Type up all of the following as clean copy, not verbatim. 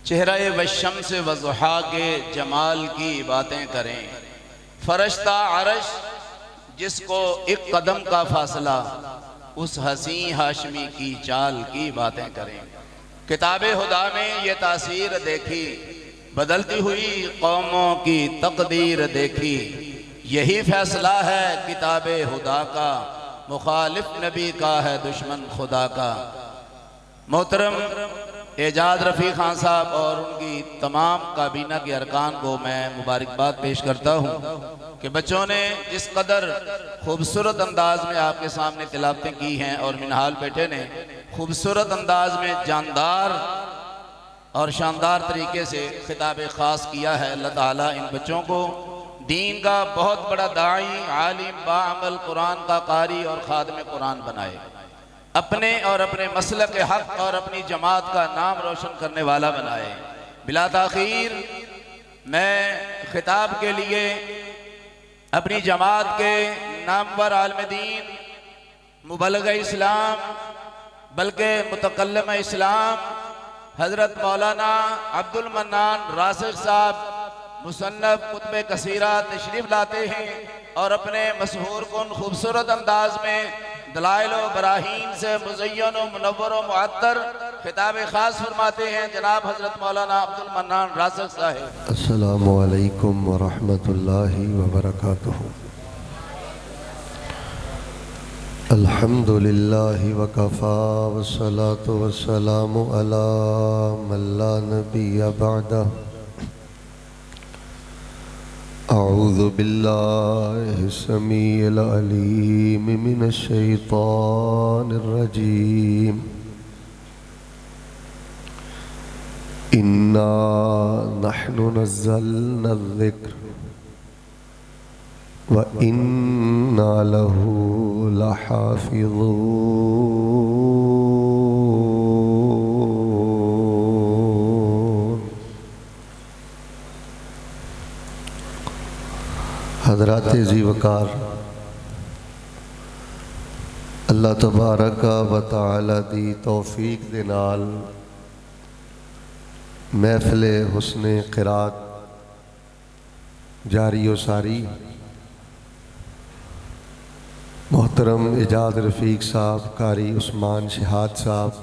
चेहरा वशम्स वज़ुहा के जमाल की बातें करें। फरश्ता अरश जिसको एक कदम का फासला, उस हसी हाशमी की चाल की बातें करें। किताबे खुदा में ये तासीर देखी, बदलती हुई कौमों की तकदीर देखी। यही फैसला है किताबे खुदा का, मुखालिफ नबी का है दुश्मन खुदा का। मोहतरम एजाज रफ़ी खान साहब और उनकी तमाम काबीना के अरकान को मैं मुबारकबाद पेश करता हूँ कि बच्चों ने जिस कदर खूबसूरत अंदाज में आपके सामने तिलावतें की हैं और मिनहाल बेटे ने खूबसूरत अंदाज में जानदार और शानदार तरीके से खिताब ख़ास किया है। अल्लाह ताला इन बच्चों को दीन का बहुत बड़ा दाई, आलिम, बाअमल, कुरान का कारी और खादिम कुरान बनाए, अपने और अपने मसलक के हक और अपनी जमात का नाम रोशन करने वाला बनाए। बिला ताखीर मैं खिताब के लिए अपनी जमात के नामवर आलिम दीन, मुबल्लिग इस्लाम, बल्कि मुतकल्लिम इस्लाम हज़रत मौलाना अब्दुल मन्नान रासिख साहब मुसन्नफ़ कुतुब कसीरा तशरीफ़ लाते हैं और अपने मशहूर कुन खूबसूरत अंदाज में दलाइल व बराहीन से मुज़य्यन व मुनव्वर व मुअत्तर खिताब ख़ास फरमाते हैं जनाब हज़रत मौलाना अब्दुल मन्नान रासिख साहब। अस्सलामु अलैकुम व रहमतुल्लाहि व बरकातुहू। अल्हम्दुलिल्लाहि व कफ़ा व सलातु व सलामु अला मन ला नबिय्य बअदह। अऊज़ु बिल्लाहि समीइल अलीम मिनश शैतानिर रजीम। इन्ना नहनु नज़्ज़लना ज़िक्र व इन्ना लहू लहाफ़िज़ून। हज़रात ज़ीवकार, अल्लाह तबारक व तआला दी तौफीक दे नाल महफ़िल हुस्ने क़िरात जारी व सारी। मोहतरम एजाज रफ़ीक साहब, कारी उस्मान शहाद साहब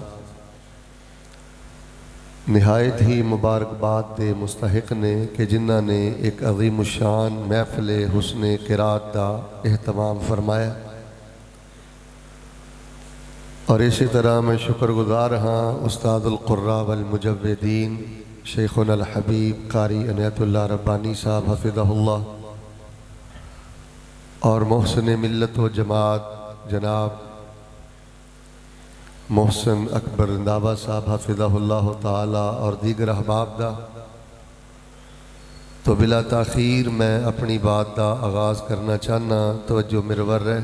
नहायत ही मुबारकबाद दे मुस्तहिक ने कि जिन्हों ने एक अज़ीम शान महफ़िल हुस्ने क़िरात का एहतमाम फरमाया। और इसी तरह मैं शुक्रगुज़ार हाँ उस्तादुल क़ुर्रा वल मुजव्विदीन शेखुना अल हबीब कारी इनायतुल्लाह रब्बानी साहब हफ़िज़हुल्लाह और मोहसिन मिल्लत व जमात जनाब मोहसिन अकबर रंधावा साहब हफ़िज़हुल्लाह ताला और दीगर अहबाब दा। तो बिला ताख़ीर मैं अपनी बात का आगाज़ करना चाहना, तवज्जो मिरवर है,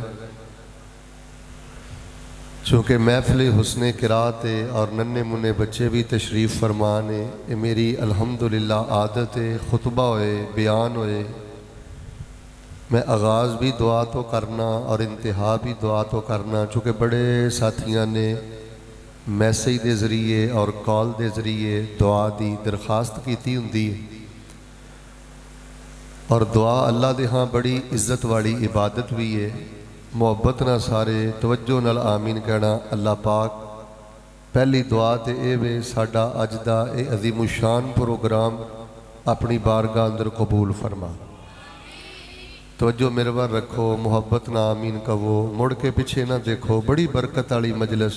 चूँकि महफ़िल हुस्ने क़िरात है और नन्हे मुन्ने बच्चे भी तशरीफ़ फरमान है। ये मेरी अल्हम्दुलिल्लाह आदत है, खुतबा होए, बयान होए, मैं आगाज़ भी दुआ तो करना और इंतहा भी दुआ तो करना, चूँकि बड़े साथियों ने मैसेज के ज़रिए और कॉल के ज़रिए दुआ की दरखास्त की हुंदी है। और दुआ अल्लाह दे हाँ बड़ी इज्जत वाली इबादत भी है। मुहब्बत ना सारे तवज्जो नाल आमीन कहना। अल्लाह पाक पहली दुआ तो यह वे साडा अज दा ये अजीम शान प्रोग्राम अपनी बारगाह अंदर कबूल फरमा। तवज्जो मेरे वाल रखो, मुहब्बत ना आमीन कहो, मुड़ के पिछे ना देखो। बड़ी बरकत वाली मजलिस।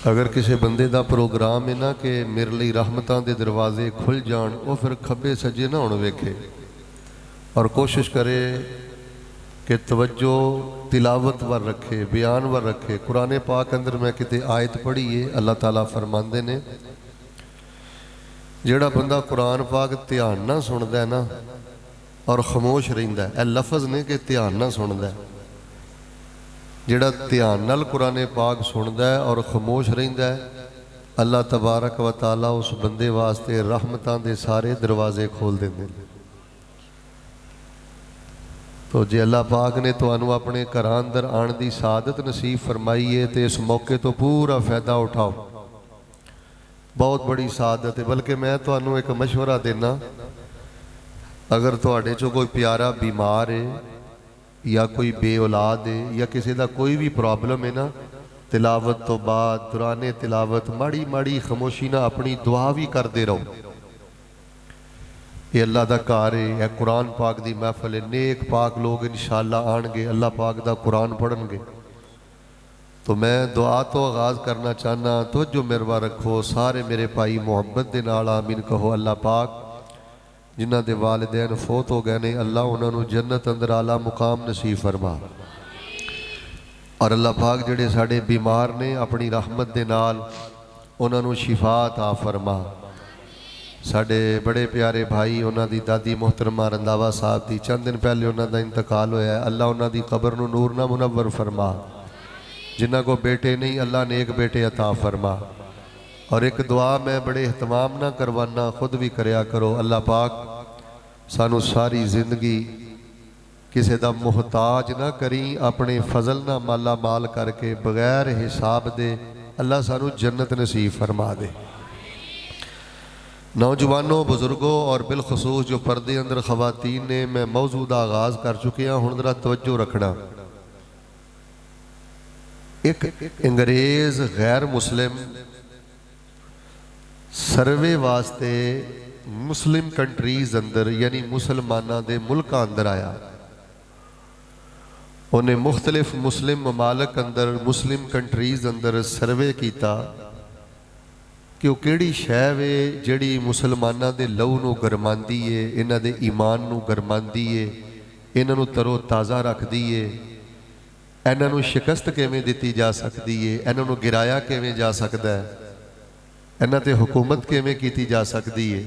अगर किसी बंदे का प्रोग्राम है ना कि मेरे लिए रहमतां दे दरवाजे खुल जान, वो फिर खब्बे सज्जे ना हुण वेखे और कोशिश करे कि तवज्जो तिलावत वर रखे, बयान वर रखे। कुरान पाक अंदर मैं किते आयत पढ़ी है, अल्लाह ताला फरमांदे ने जिहड़ा बंदा कुरान पाक ध्यान ना सुनदा है ना और खामोश रहिंदा है, लफज ने कि ध्यान ना सुनदा है, जिहड़ा ध्यान नाल कुरान पाक सुनदा है और खामोश रहिंदा है, अल्लाह तबारक व ताला उस बंदे वास्ते रहमतां दे सारे दरवाजे खोल देंदे। तो जे अल्लाह पाक ने तुहानू अपने घर अंदर आने की सादत नसीब फरमाई है तो इस मौके तो पूरा फ़ायदा उठाओ। बहुत बड़ी सादत है। बल्कि मैं तुहानू एक मशवरा देना, अगर तुहाडे चो कोई प्यारा बीमार है या कोई बे औलाद है या किसी का कोई भी प्रॉब्लम है ना, तिलावत तो बाद दौराने तिलावत माड़ी माड़ी खामोशी ना अपनी दुआ भी करते रहो। ये अल्लाह का घर है, यह कुरान पाक की महफल है, नेक पाक लोग इंशाअल्लाह आएंगे, अल्लाह पाक का कुरान पढ़नगे। तो मैं दुआ तो आगाज़ करना चाहना, तो जो मेरवा रखो सारे मेरे भाई मुहब्बत के नाल आमीन कहो। अल्लाह पाक जिन्हां दे वालिदैन फौत हो गए ने, अल्लाह उन्होंने जन्नत अंदर आला मुकाम नसीब फरमा। और अल्लाह पाक जिहड़े साडे बीमार ने अपनी रहमत दे नाल उन्होंने शिफा अता फरमा। साडे बड़े प्यारे भाई उन्हां दी दादी मोहतरमा रंधावा साहब दी चंद दिन पहले उन्हां दा इंतकाल होया है। अल्लाह उन्हां दी कब्र नूं नूर ना मुनव्वर फरमा। जिन्हां को बेटे नहीं, अल्लाह नेक बेटे अता फरमा। और एक दुआ मैं बड़े एहतमाम ना करवाना, खुद भी करया करो। अल्लाह पाक सानू सारी जिंदगी किसी का मुहताज ना करी, अपने फजल ना माला माल करके बगैर हिसाब दे अल्लाह सानू जन्नत नसीब फरमा दे। नौजवानों, बुजुर्गों और बिलखसूस जो पर्दे अंदर खवातीन ने, मैं मौजू का आगाज़ कर चुके हैं। हुण जरा तवज्जो रखना। एक अंग्रेज़ गैर मुस्लिम सर्वे वास्ते मुस्लिम कंट्रीज़ अंदर यानी मुसलमाना दे मुल्क अंदर आया। उन्हें मुख्तलिफ मुस्लिम ममालक अंदर मुस्लिम कंट्रीज़ अंदर सर्वे किया कि वो किहड़ी शै वे जिहड़ी मुसलमाना दे लहू नूं गरमांदी है, इन्हां दे ईमान नूं गरमांदी है, इन्हां नूं तरो ताज़ा रखदी है, इन्हां नूं शिकस्त किवें दित्ती जा सकदी है, इन्हां नूं गिराया किवें जा सकदा है, इन्हां ते हुकूमत किवें कीती जा सकदी है।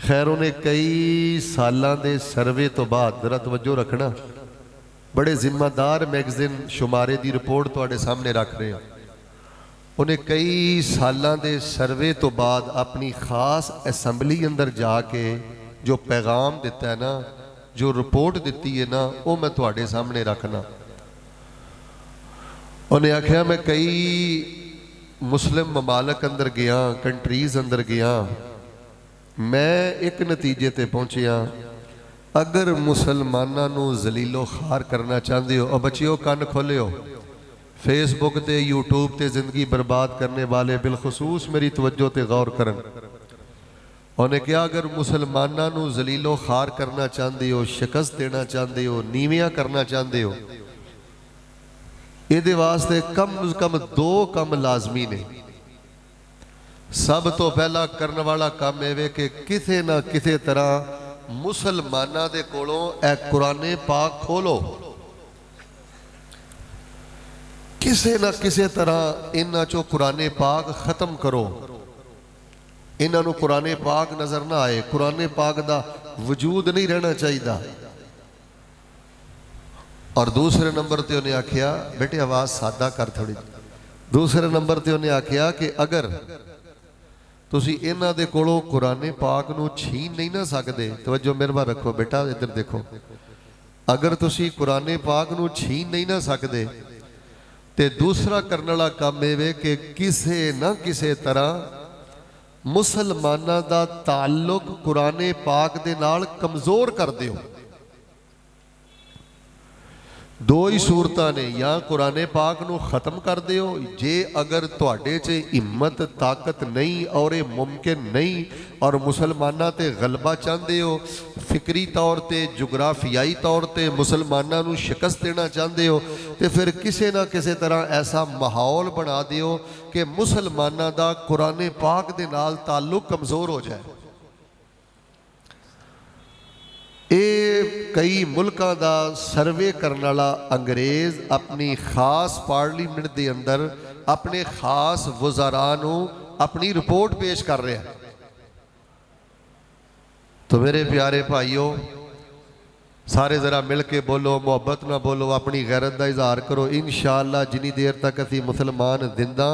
खैर उन्हें कई सालां दे सर्वे तो बाद, जरा तवज्जो रखना, बड़े जिम्मेदार मैगजीन शुमारे की रिपोर्ट तुहाडे सामने रख रहे हैं। उन्हें कई सालों के सर्वे तो बाद अपनी खास असैम्बली अंदर जाके जो पैगाम दिता है ना, जो रिपोर्ट दी है ना, वो मैं तुहाडे सामने रखना। उन्हें आख्या मैं कई मुस्लिम ममालक अंदर गया, कंट्रीज़ अंदर गया, मैं एक नतीजे ते पहुँचिया, अगर मुसलमाना नूं जलीलो खार करना चाहते हो, और बच्चियों कन खोलियो, फेसबुक ते यूट्यूब ते जिंदगी बर्बाद करने वाले बिलखसूस मेरी तवज्जो ते गौर करन। उन्हें कहा अगर मुसलमाना नूं जलीलो खार करना चाहते हो, शिकस्त देना चाहते हो, नीवियां करना चाहते हो, ये वास्ते कम अज कम दो कम लाजमी ने। सब तो पहला करने वाला काम है कि किसी ना किसी तरह मुसलमाना दे कोलों ए कुराने पाक खोलो, किसी ना किसी तरह इन्हां चो कुराने पाक खत्म करो, इन्हां कुराने पाक नजर ना आए, कुराने पाक दा वजूद नहीं रहना चाहिए। और दूसरे नंबर ते उन्हें आख्या, बेटे आवाज़ सादा कर थोड़ी। दूसरे नंबर ते उन्हें आख्या कि अगर तुसी इन्हां दे कोलों कुराने पाक नूं छीन नहीं ना सकते, तवज्जो मेरे बार रखो बेटा, इधर देखो, अगर तुसी कुराने पाक नूं छीन नहीं ना सकते, ते दूसरा करने वाला काम है कि किसी ना किसी तरह मुसलमाना दा ताल्लुक कुराने पाक दे नाल कमज़ोर कर दियो। दो ही सूरतां ने, या कुराने पाक नूं खत्म कर दियो, जे अगर तुहाडे च हिम्मत ताकत नहीं और ये मुमकिन नहीं और मुसलमाना ते गलबा चाहते हो, फिक्री तौर पर जुगराफियाई तौर पर मुसलमाना नूं शिकस्त देना चाहते हो, तो फिर किसी ना किसी तरह ऐसा माहौल बना दियो कि मुसलमाना दा कुराने पाक दे नाल ताल्लुक कमज़ोर हो जाए। ये कई मुल्कों का सर्वे करने वाला अंग्रेज़ अपनी खास पार्लीमेंट के अंदर अपने खास वज़ारां नूं अपनी रिपोर्ट पेश कर रहा है। तो मेरे प्यारे भाइयों, सारे जरा मिल के बोलो, मुहब्बत ना बोलो, अपनी गैरत का इजहार करो। इंशाअल्लाह जिनी देर तक असी मुसलमान जिंदा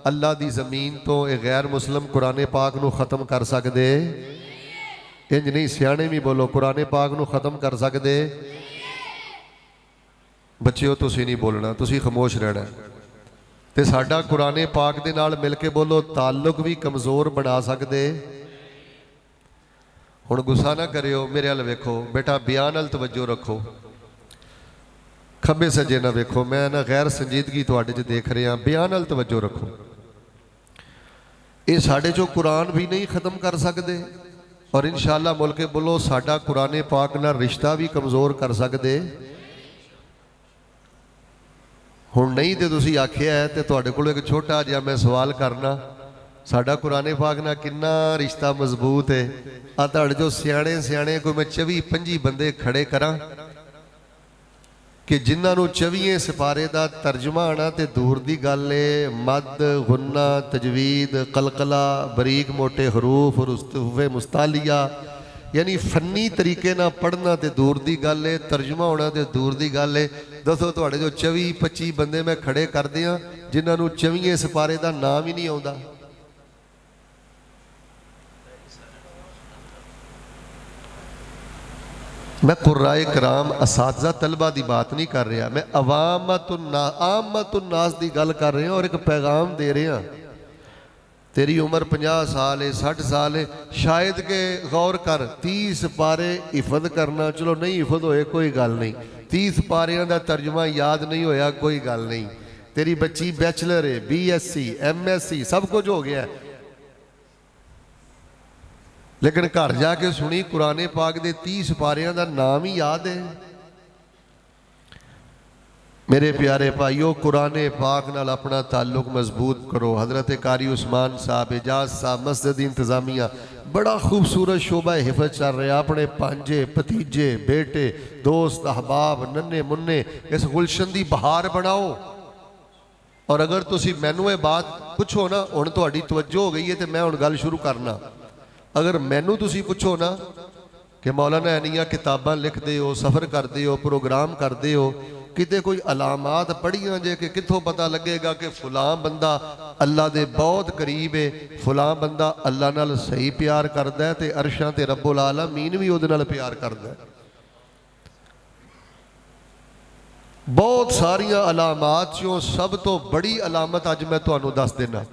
अल्लाह की ज़मीन तो ये गैर मुस्लिम कुराने पाक नूं खत्म कर सकते, इंज नहीं, सियाने भी बोलो, कुराने पाक नूं खत्म कर सकते। बच्चिओ तुसी नहीं बोलना, तुसी खामोश रहना। ਤੇ ਸਾਡਾ ਕੁਰਾਨੇ ਪਾਕ ਦੇ ਨਾਲ ਮਿਲ ਕੇ ਬੋਲੋ ਤਾਲੁਕ ਵੀ ਕਮਜ਼ੋਰ ਬਣਾ ਸਕਦੇ। ਹੁਣ ਗੁੱਸਾ ਨਾ ਕਰਿਓ, ਮੇਰੇ ਵੱਲ ਵੇਖੋ ਬੇਟਾ, ਬਿਆਨ ਵੱਲ ਤਵੱਜੋ ਰੱਖੋ, ਖੱਬੇ ਸੱਜੇ ਨਾ ਵੇਖੋ। ਮੈਂ ਨਾ ਗੈਰ ਸੰਜੀਦਗੀ ਤੁਹਾਡੇ 'ਚ ਦੇਖ ਰਿਹਾ, ਬਿਆਨ ਵੱਲ ਤਵੱਜੋ ਰੱਖੋ। ਇਹ ਸਾਡੇ 'ਚੋਂ ਕੁਰਾਨ ਵੀ ਨਹੀਂ ख़त्म कर ਸਕਦੇ ਔਰ ਇਨਸ਼ਾਅੱਲਾ ਮੁਲ ਕੇ ਬੋਲੋ ਸਾਡਾ ਕੁਰਾਨੇ ਪਾਕ ਨਾਲ ਰਿਸ਼ਤਾ ਵੀ ਕਮਜ਼ੋਰ ਕਰ ਸਕਦੇ। ਹੁਣ ਨਹੀਂ ਤੇ ਤੁਸੀਂ ਆਖਿਆ ਹੈ ਤੇ ਤੁਹਾਡੇ ਕੋਲ ਇੱਕ ਛੋਟਾ ਜਿਹਾ ਮੈਂ ਸਵਾਲ ਕਰਨਾ, ਸਾਡਾ ਕੁਰਾਨੇ ਪਾਕ ਨਾਲ ਕਿੰਨਾ ਰਿਸ਼ਤਾ ਮਜ਼ਬੂਤ ਹੈ। ਆ ਤੁਹਾਡੇ ਜੋ ਸਿਆਣੇ ਸਿਆਣੇ ਕੋਈ ਮੈਂ 24-25 ਬੰਦੇ ਖੜੇ ਕਰਾਂ ਕਿ ਜਿਨ੍ਹਾਂ ਨੂੰ 24 ਸਿਪਾਰੇ ਦਾ ਤਰਜਮਾ ਆਣਾ ਤੇ ਦੂਰ ਦੀ ਗੱਲ ਏ। ਮਦ, ਗੁੰਨਾ, ਤਜਵੀਦ, ਕਲਕਲਾ, ਬਰੀਕ ਮੋਟੇ ਹਰੂਫ, ਰੁਸਤੂਫੇ ਮੁਸਤਾਲੀਆ, यानी फन्नी तरीके ना पढ़ना तो दूर की गल है, तर्जमा होना तो दूर की गल है। दसो तुहाडे जो 24-25 बंदे मैं खड़े कर दियाँ जिन्होंने 24 सिपारे का नाम ही नहीं आता। मैं कुर्राए कराम असातिज़ा तलबा की बात नहीं कर रहा, मैं आमतुन्नास की गल कर रहा और एक पैगाम दे रहा। तेरी उम्र 50 साल है, 60 साल है, शायद के गौर कर 30 पारे हिफद करना, चलो नहीं हिफद होए कोई गल नहीं, 30 पारियां का तर्जमा याद नहीं होया कोई गल नहीं। तेरी बच्ची बैचलर है, BSc MSc सब कुछ हो गया, लेकिन घर जाके सुनी कुराने पाक दे 30 पारियां का नाम ही याद है। मेरे प्यारे भाईओ, कुराने पाक नाल अपना ताल्लुक मजबूत करो। हज़रत कारी उस्मान साहब, एजाज साहब, मस्जिद इंतज़ामिया बड़ा खूबसूरत शोबा हिफज चल रहा। अपने भांजे, भतीजे, बेटे, दोस्त, अहबाब, नन्हे मुन्ने इस गुलशन की बहार बनाओ। और अगर तुसी मैनू ये बात पुछो ना, हुण तुहाडी तवज्जो हो गई है तो मैं हुण गल शुरू करना। अगर मैनू तुसी पुछो ना कि मौलाना इन्नियां किताबां लिखदे हो, सफ़र करते हो, प्रोग्राम करते हो, किते कोई अलामात पढ़ियां जे कि कित्थों पता लगेगा कि फलां बंदा अल्लाह दे बहुत करीब है, फलां बंदा अल्लाह नाल सही प्यार करदा है ते अरशां ते रब्बुल आलमीन भी उहदे नाल प्यार करदा है। बहुत सारियां अलामात चों सब तो बड़ी अलामत अज मैं तुहानूं दस देना।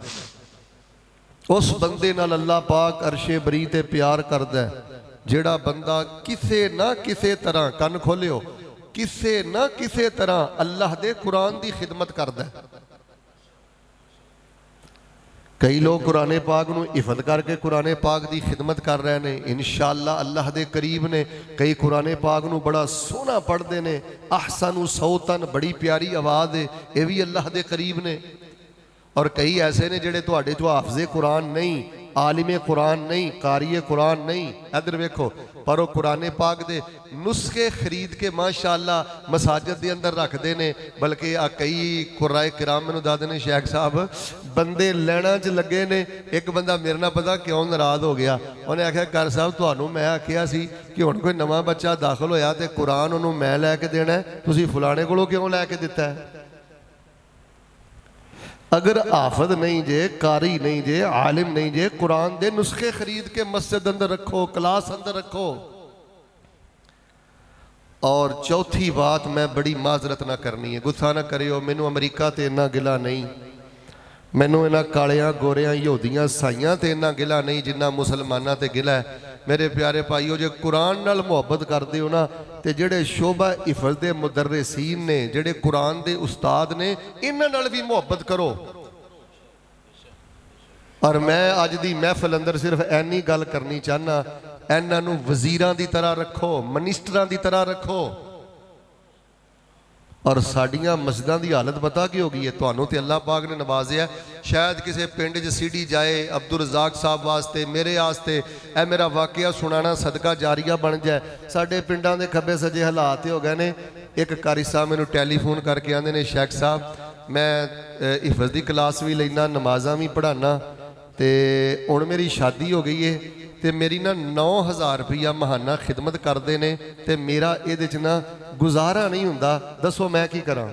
उस बंदे नाल अल्लाह पाक अरशे बरी ते प्यार करदा है जिहड़ा बंदा किसे ना किसे तरह, कन खोलियो, किसे ना किसे तरह अल्लाह दे कुरान की खिदमत करदा है। कई लोग कुराने पाक नूं हिफद करके कुराने पाक की खिदमत कर रहे हैं, इंशाअल्लाह अल्लाह दे करीब ने। कई कुराने पाक नूं बड़ा सोहना पढ़ते हैं, अहसनु सौतन, बड़ी प्यारी आवाज़ है, ये भी अल्लाह दे करीब ने। और कई ऐसे ने जिहड़े तुहाडे चों हाफिज़े कुरान नहीं, आलिमे कुरान नहीं, कारिए कुरान नहीं, इधर वेखो, पर वो कुराने पाक दे नुस्खे खरीद के माशाअल्लाह मसाजिद के अंदर रखते हैं। बल्कि आ कई कुर्राए किराम मैनूं दसदे ने, शेख साहब बंदे लैना च लगे ने। एक बंदा मेरे नाल पता क्यों नाराज़ हो गया, उन्हें आख्या कर साहब तुहानूं मैं आख्या सी कि हुण कोई नवां बच्चा दाखिल होया तो कुरान उन्होंने मैं लैके देना है, तुसीं फलाणे कोलों क्यों लैके दिता है? अगर आफद नहीं जे, कारी नहीं जे, आलिम नहीं जे, कुरान दे नुस्खे खरीद के मस्जिद अंदर रखो, क्लास अंदर रखो। और चौथी बात, मैं बड़ी माजरत ना करनी है, गुस्सा ना करियो, मैनू अमरीका ते इन्ना गिला नहीं, मैनू इन्हां कालियां गोरियां यहूदियां साइयां ते इन्ना गिला नहीं जिन्ना मुसलमानां ते गिला है। मेरे प्यारे भाईओ, जे कुरान नाल मुहब्बत करते हो ना ते जेड़े शोभा हिफज दे मुदर्रिसीन ने, जेड़े कुरान दे उस्ताद ने, इन्हां नाल भी मुहब्बत करो। और मैं अज दी महफिल अंदर सिर्फ ऐनी गल करनी चाहना, इन्हां नूं वजीरां दी तरह रखो, मिनिस्टरां दी तरह रखो। और साडियां मस्जिदां दी हालत पता की हो गई है, तुहानूं ते अल्लाह पाक ने नवाजिया। शायद किसी पिंड च सीढ़ी जाए अब्दुल रज़ाक साहब वास्ते, मेरे वास्ते ए मेरा वाकया सुनाना सदका जारिया बन जाए। साडे पिंडां दे खब्बे सज्जे हालात हो गए ने। एक कारी साहब मैनूं टैलीफोन करके आंदे ने, शेख साहब मैं हिफज दी क्लास भी लैना, नमाज़ां भी पढ़ाना, तो हुण मेरी शादी हो गई है तो मेरी ना 9000 रुपया महाना खिदमत करते हैं तो मेरा ये ना गुजारा नहीं हुंदा, दसो मैं की करा।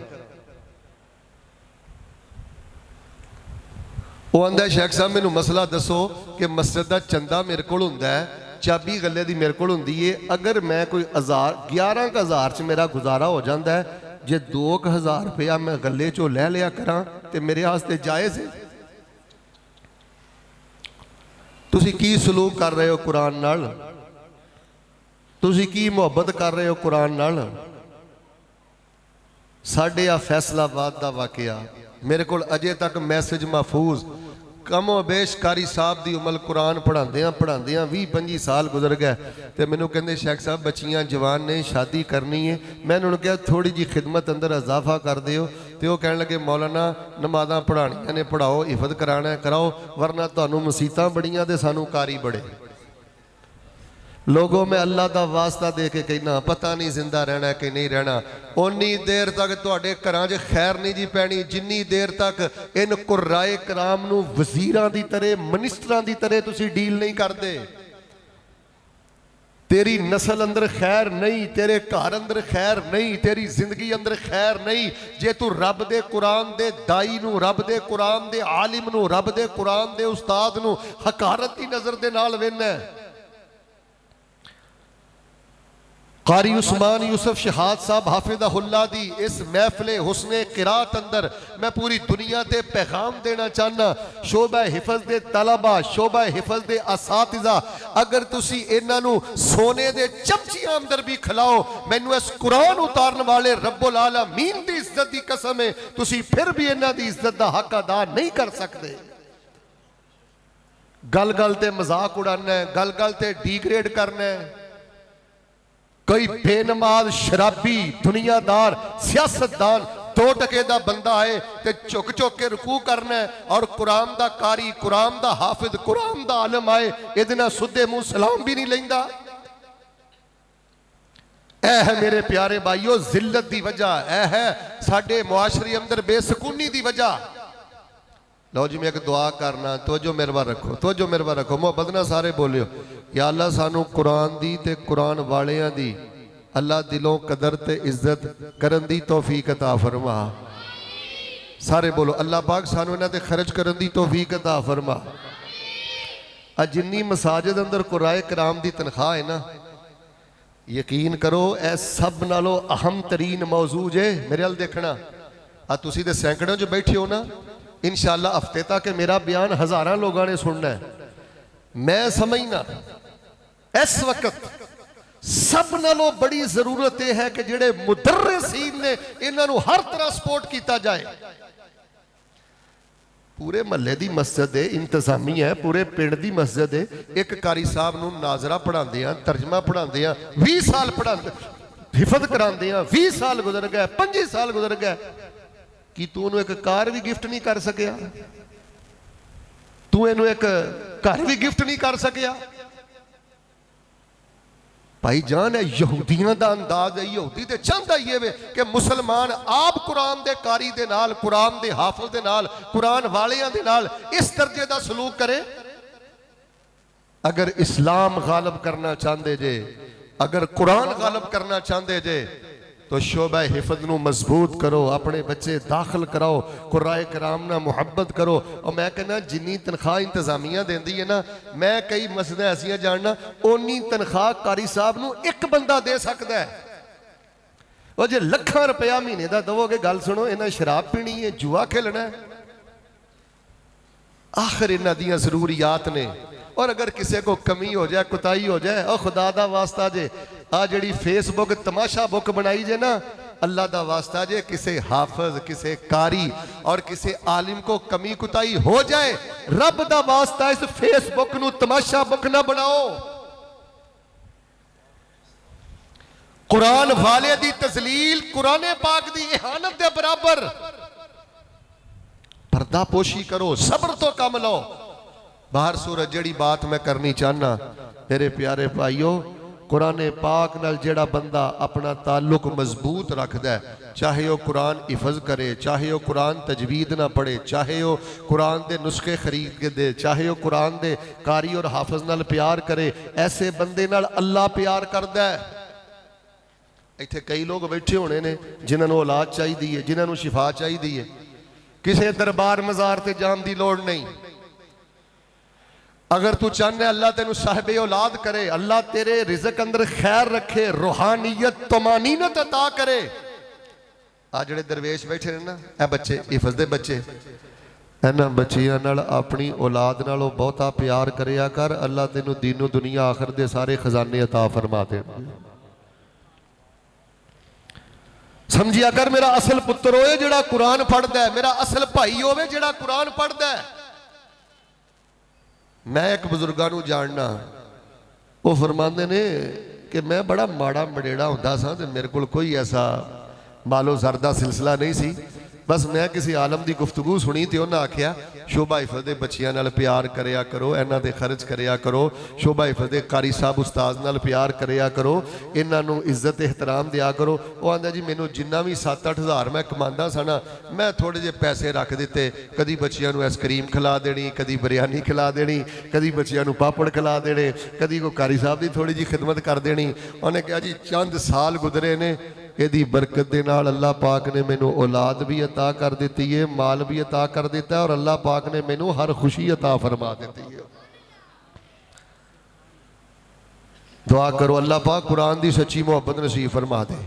वो आंदा शेख साहब मैनू मसला दसो कि मस्जिद का चंदा मेरे को हुंदा है, चाबी गले की मेरे को हुंदी है, अगर मैं कोई 11,000 च मेरा गुजारा हो जाता है, जे 2,000 रुपया मैं गले चो लै लिया करा तो मेरे वास्ते जायज़ है? तुसी की सलूक कर रहे हो कुरान नाल? तुसी की मुहब्बत कर रहे हो कुरान नाल? साढ़े आ फैसलाबाद का वाकया मेरे को अजे तक मैसेज महफूज। कमो बेश कारी साहब की उमर कुरान पढ़ाद्या 20-25 साल गुजर गए तो मैनू कहते शेख साहब बच्चियां जवान ने शादी करनी है। मैं उन्होंने कहा थोड़ी जी खिदमत अंदर इजाफा कर दिओ तो वह कह लगे मौलाना नमाज़ां पढ़ानियां ने पढ़ाओ, हिफत कराना है कराओ, वरना तुहानू मुसीबतां बड़ियां ते सानू कारी बड़े। लोगों में अल्लाह का वास्ता दे के कहना पता नहीं जिंदा रहना कि नहीं रहना। उन्नी देर तक तुहाडे घरां 'च खैर नहीं जी पैनी जिन्नी देर तक इन कुर्राए कराम नू वजीरां दी तरह मिनिस्टरां दी तरह तुसी डील नहीं करते। तेरी नस्ल अंदर खैर नहीं, तेरे घर अंदर खैर नहीं, तेरी जिंदगी अंदर खैर नहीं जे तू रब दे कुरान दे दाई नू, रब दे कुरान दे आलिम नू, रब दे कुरान दे उस्ताद नू हकारत की नज़र दे नाल वेखना है। कारी उस्मान यूसुफ शहाद साहब हाफिज़हुल्लाह दी इस महफिले हुस्ने किरात अंदर मैं पूरी दुनिया ते पैगाम देना चाहना। शोबा हिफज दे तलबा, शोबा हिफज दे असातिज़ा, अगर तुसी इन्हां नू सोने दे चमचियां अंदर भी खिलाओ, मैनू इस कुरान उतारन वाले रब्बुल आलमीन दी इज्जत दी कसम है तुसी फिर भी इन्हां दी इज्जत दा हक अदा नहीं कर सकते। गल गल ते मजाक उड़ाना है, गल गल ते डिग्रेड करना है। कोई बेनमाज शराबी दुनियादार सियासतदान 2 टके का बंदा है तो झुक झुक के रुकू करना है और कुरान का कारी, कुरान का हाफिज, कुरान का आलम आए ये सुधे मुंह सलाम भी नहीं लेंदा। यह है मेरे प्यारे भाईओ जिल्लत की वजह, यह है साडे मुआशरे अंदर बेसकूनी की वजह। लो जी मैं एक दुआ करना, तो जो मेरवा रखो, तो जो मेरवा रखो, मुहब्बत ना सारे बोलियो या अल्लाह सानू कुरान दी ते कुरान वालियां दी अल्लाह दिलों कदर ते इज्जत करन दी तौफीक अता फरमा। सारे बोलो अल्लाह पाक सानू इन्हां ते खर्च करन दी तौफीक अता फरमा। आ जिन्नी मसाजिद अंदर कुराए कराम दी तनख्वाह है ना, यकीन करो ए सब नालों अहम तरीन मौजू जे। मेरे अल देखना आ तुसी ते सैकड़ों च बैठे हो ना, इंशाअल्लाह हफ्ते तक मेरा बयान हज़ारां लोगों ने सुनना है। मैं समझना इस वक्त सब नालों बड़ी जरूरत यह है कि जेड़े मुदर्रिसीन ने इन्हां नूं हर तरह सपोर्ट किया जाए। पूरे महल्ले की मस्जिद है, इंतजामी है, पूरे पिंड की मस्जिद है, एक कारी साहब नूं नाजरा पढ़ाते हैं, तर्जमा पढ़ाते हैं, 20 साल पढ़ा हिफत कराते हैं, 20 साल गुजर गए, 25 साल गुजर गए, कि तू इन्हू एक कार भी गिफ्ट नहीं कर सकिया? तू इन्हू एक घर भी गिफ्ट नहीं कर सकिया? भाई जान है यहूदियों का अंदाज है। यहूदी तो चाहता ही है कि मुसलमान आप कुरान दे कारी दे नाल, कुरान दे हाफिज दे नाल, कुरान वालियां दे नाल इस दर्जे का सलूक करे। अगर इस्लाम गालब करना चाहते जे, अगर कुरान गालब करना चाहते जे तो शोबा हिफज नूं मजबूत करो, अपने बच्चे दाखिल कराओ, कुराए कराम नाल मुहब्बत करो। और मैं कहना जिन्नी तनख्वाह इंतजामिया देंदी है ना, मैं कई मस्जिदां ऐसियां जानना उन्नी तनख्वाह कारी साहब नूं एक बंदा दे सकता है। और जे लाखां रुपया महीने का दवोगे, गल सुनो, इन्हां शराब पीनी है, जुआ खेलना है, आखिर इन्हां दियां जरूरियात ने। और अगर किसी को कमी हो जाए, कुताही हो जाए, और खुदा दा वास्ता जे आ जड़ी फेसबुक तमाशा बुक बनाई जे ना, अल्लाह दा वास्ता जे किसी हाफिज, किसी कारी और किसी आलिम को कमी कुताही हो जाए, रब दा वास्ता इस फेसबुक नू तमाशा बुक ना बनाओ। कुरान वाले दी तजलील कुरान पाक दी इहानत दे बराबर। पर्दा पोशी करो, सब्र तो कम लो। बाहर सूरत जड़ी बात मैं करनी चाहना मेरे प्यारे भाईओ, कुरान पाक नाल जेड़ा बंदा अपना ताल्लुक मजबूत रखदा है, चाहे वह कुरान हिफज करे, चाहे वह कुरान तजवीद ना पढ़े, चाहे वह कुरान दे नुस्खे खरीद के दे, चाहे वह कुरान दे कारी और हाफिज नाल प्यार करे, ऐसे बंदे नाल अल्लाह प्यार करदा है। इत्थे कई लोग बैठे होने ने जिन्होंने औलाद चाहिए है, जिन्होंने शिफा चाहिए है, किसी दरबार मज़ार ते जान की लोड़ नहीं। अगर तू चाहना अल्लाह तेनू साहिबे औलाद करे, अल्लाह तेरे रिज़्क अंदर खैर रखे, रूहानियत तमानीनत अता करे, आ जिहड़े दरवेश बैठे ने ना, ए बच्चे हिफज दे बच्चे, इन्हां बच्चियां नाल अपनी औलाद नालों बहुता प्यार करिया कर। अल्लाह तेनू दीनो दुनिया आखिर दे सारे खजाने अता फरमा दे। समझिया कर मेरा असल पुत्र होए जिहड़ा कुरान पढ़दा है, मेरा असल भाई होवे जिहड़ा कुरान पढ़दा है। मैं एक बुजुर्गां नू जानना, वो फरमांदे ने कि मैं बड़ा माड़ा मडेड़ा हुंदा सा ते मेरे कोल कोई ऐसा मालो ज़र दा सिलसिला नहीं सी। बस मैं किसी आलम की गुफ्तगू सुनी तो उन्हें आख्या शोभा हिफज दे बच्चियां नाल प्यार करिया करो, इन्हां दे खर्च करिया करो, शोभा हिफज दे कारी साहब उस्ताद नाल प्यार करिया करो, इन्हां नू इज्जत एहतराम दिया करो। वो आंदा जी मैनू जिन्ना भी 7-8 हज़ार मैं कमांदा सा ना, मैं थोड़े जे पैसे रख दिते, कदी बच्चियां नू आइसक्रीम खिला देनी, कदी बिरयानी खिला देनी, कदी बच्चियां नू पापड़ खिला देने, कदी कोई कारी साहब की थोड़ी जी खिदमत कर देनी। उन्हें कहा जी चंद साल गुजरे ने, यदी बरकत दे नाल अल्लाह पाक ने मैनू औलाद भी अता कर दी है, माल भी अता कर दिता है, और अल्लाह पाक ने मैनू हर खुशी अता फरमा दी है। दुआ करो अल्लाह पाक कुरान की सच्ची मुहब्बत नसीब फरमा दे।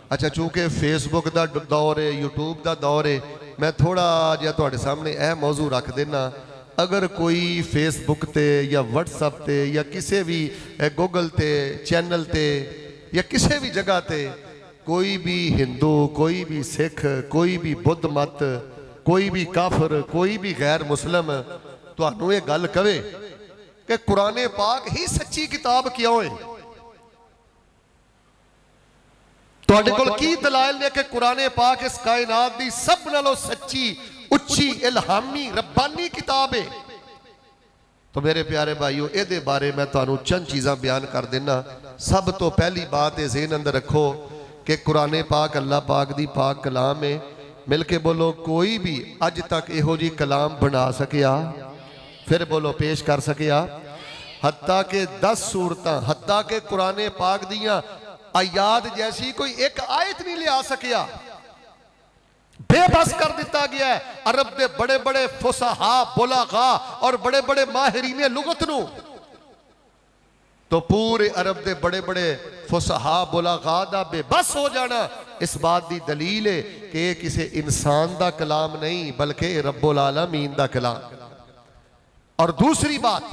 अच्छा, चूंकि फेसबुक का दौर है, यूट्यूब का दौर है, मैं थोड़ा जिहा तुहाडे सामने यह मौजू रख देना। अगर कोई फेसबुक ते या व्हाट्सएप ते या किसी भी गूगल ते चैनल ते या किसी भी जगह ते कोई भी हिंदू, कोई भी सिख, कोई भी बुद्ध मत, कोई भी काफर, कोई भी गैर मुस्लिम तुहानू ये गल कहे कि कुरान पाक ही सच्ची किताब क्यों है, तुहाडे कोल की दलाइल ने कि कुरान पाक इस कायनात दी सब नालों सच्ची, उच्ची, इल्हामी, रब्बानी किताब है। तो मेरे प्यारे भाईओ, ये बारे मैं तुहानू चंद चीज़ां बयान कर देना। सब तो पहली बात है ज़हन अंदर रखो कि कुरान पाक अल्लाह पाक दी पाक कलाम है। मिल के बोलो, कोई भी अज तक इहो जी कलाम बना सकिया, फिर बोलो पेश कर सकिया? हत्ता के 10 सूरतां, हत्ता के कुरान पाक दियां आयात जैसी कोई एक आयत नहीं लिया सकिया, बेबस कर दिता गया है। अरब के बड़े बड़े फुसहा, बुलागा और बड़े बड़े माहिरीन लुगत नू, तो पूरे अरब के बड़े बड़े फुसहा बुलागा दा बेबस हो जाना इस बात की दलील है कि यह किसी इंसान का कलाम नहीं बल्कि रब्बुल आलमीन का कलाम। और दूसरी बात,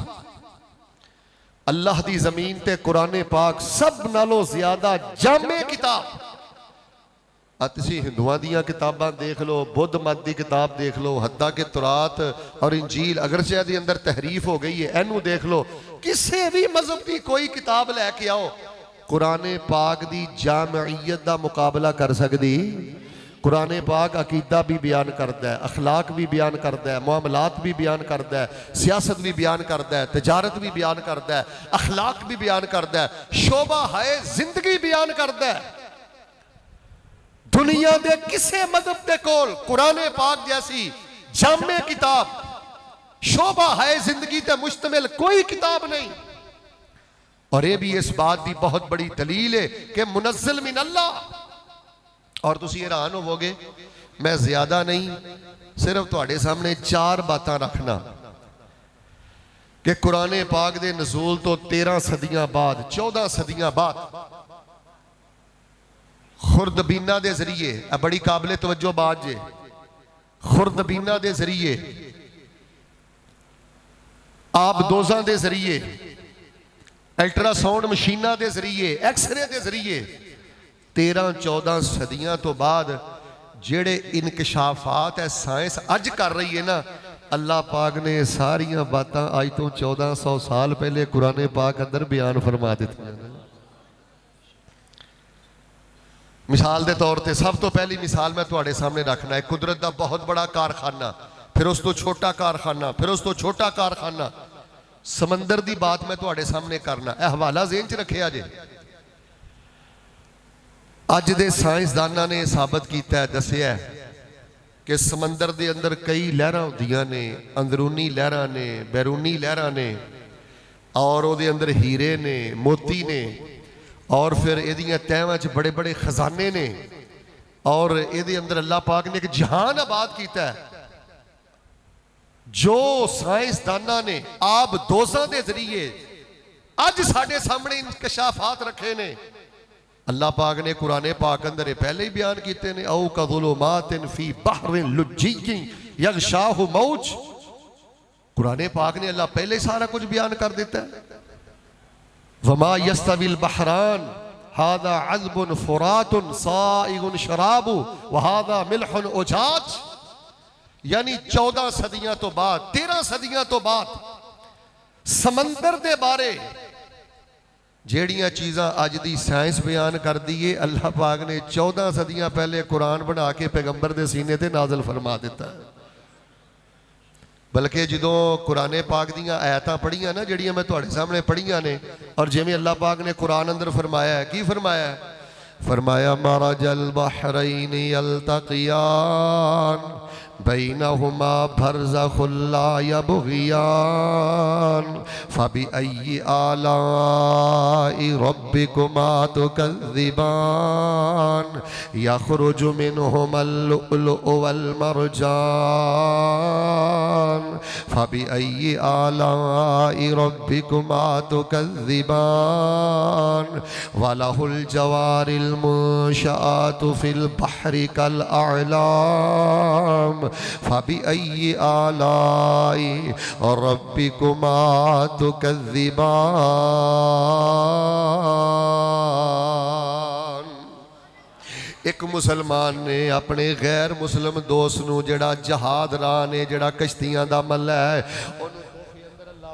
अल्लाह की जमीन ते कुरान पाक सब नालों ज्यादा जामे किताब। तुसी हिंदुआं दियां किताबां देख लो, बुद्ध मत की किताब देख लो, हत्ता के तुरात और इंजील अगरचे इहदे अंदर तहरीफ हो गई है, इनू देख लो। किसी भी मजहब की कोई किताब लैके आओ, कुरान पाक की जामईयत का मुकाबला कर सकती? कुरान पाक अकीदा भी बयान करता है, अखलाक भी बयान करता है, मामलात भी बयान करता है, सियासत भी बयान करता है, तजारत भी बयान करता है, अखलाक भी बयान करता है, शोभा है जिंदगी बयान करता है। दुनिया के किसी मजहब के कोल कुरान पाक जैसी जामे किताब, शोभा है जिंदगी ते मुश्तमिल कोई किताब नहीं। और यह भी इस बात की बहुत बड़ी दलील है कि मुनज़्ज़ल मिन अल्लाह। और तुसी हैरान होवोगे, मैं ज्यादा नहीं सिर्फ तुहाडे सामने 4 बातां रखना कि कुरान पाक दे नज़ूल तो 13 सदियां बाद, 14 सदियां बाद खुर्दबीना के जरिए, बड़ी काबिल तवज्जो बात जे, खुर्दबीना के जरिए, आप दोजा के जरिए, अल्ट्रासाउंड मशीना के जरिए, एक्सरे के जरिए 13-14 सदियां तो बाद जेड़े इनकशाफात है साइंस अज कर रही है ना, अल्लाह पाक ने सारिया बातें अज तो 1400 साल पहले कुरान पाक अंदर बयान फरमा दी। मिसाल के तौर पर सब तो पहली मिसाल मैं तुहाडे सामने रखना है, कुदरत का बहुत बड़ा कारखाना, फिर उस तो छोटा कारखाना, फिर उस तो छोटा कारखाना, समंदर की बात मैं तुहाडे सामने करना। यह हवाला ज़हन च रखिया जे। अज दे साइंसदानां ने साबित किया, दसिया कि समंदर के अंदर कई लहरां होंदियां ने, अंदरूनी लहरां ने, बैरूनी लहरां ने, और उहदे अंदर हीरे ने, मोती ने, और फिर इहदियां तैवां च बड़े बड़े खजाने ने, और इहदे अंदर अल्लाह पाक ने एक जहान आबाद किया है जो साइंसदानां ने आप दोजा के जरिए अज साडे सामने इंकशाफात रखे ने। अल्लाह पाक ने कुरान पाक अंदर पहले ही बयान किए ने, औ कज़ुलुमातिन फी बहरिन लुज्जिय्यिन यग़शाहु मौज। कुरान पाक ने अल्लाह पहले ही सारा कुछ बयान कर देता है। वमा यस्तविल बहरान हादा अज़बुन फुरातुन साइगुन शराबु व हादा मिल्हुन उजाज। यानी 14 सदियां तो बाद, 13 सदियां तो बाद समंदर दे बारे जेड़ियां चीज़ां अज दी साइंस बयान कर दी है, अल्लाह पाक ने 14 सदियां पहले कुरान बना के पैगंबर दे सीने ते नाज़िल फरमा दिता है। बल्कि जो कुरान पाक दियां आयतां पढ़ियां ना, जड़ियां मैं तुहाडे सामने पढ़ियां ने, और जिवें अल्लाह पाक ने कुरान अंदर फरमाया है, की फरमाया है? फरमाया मरजल बहरैन यल्तक़ियान बैनहुमा बरज़खुन ला यबग़ियान फबिअय्यि आलाइ रब्बिकुमा तुकज़्ज़िबान यख़रुजु मिनहुमल लुअ्लुअु वल मरजान फबिअय्यि आलाइ रब्बिकुमा तुकज़्ज़िबान वलहुल जवारिल मुंशआतु फिल बहरि कल अअलाम फबिअय्यि आलाई रब्बिकुमा तुकज़्ज़िबान। एक मुसलमान ने अपने गैर मुस्लिम दोस्त नूं जेड़ा जहाद राह ने, जेड़ा कश्तियां दा मल्ला है,